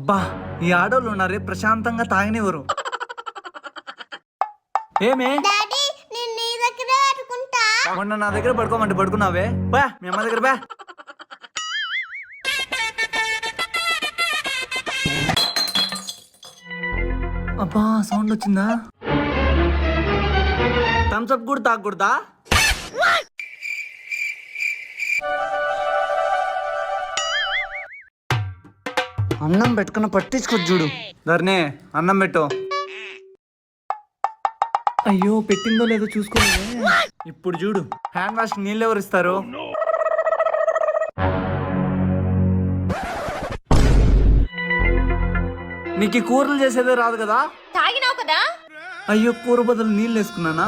అబ్బా ఈ ఆడోళ్ళు ఉన్నారే ప్రశాంతంగా తాగనివ్వరు. ఏమే డాడీ నేను నీ దగ్గర పడుకుంటా. మొన్న నా దగ్గర పడుకోమంటే పడుకున్నావే? బా మీ అమ్మ దగ్గర బా. అబ్బా సౌండ్ వచ్చిందా? థమ్స్అప్ కూడా తాగకూడదా? అన్నం పెట్టుకున్న పట్టించుకోవచ్చు చూడు. ధర్నే అన్నం పెట్టు. అయ్యో పెట్టిందో లేదో చూసుకోలేదే. ఇప్పుడు చూడు హ్యాండ్ వాష్ నీళ్ళు ఎవరు ఇస్తారు? నీకు ఈ కూరలు చేసేదే రాదు కదా? తాగినావు కదా. అయ్యో కూర బదులు నీళ్ళు వేసుకున్నానా?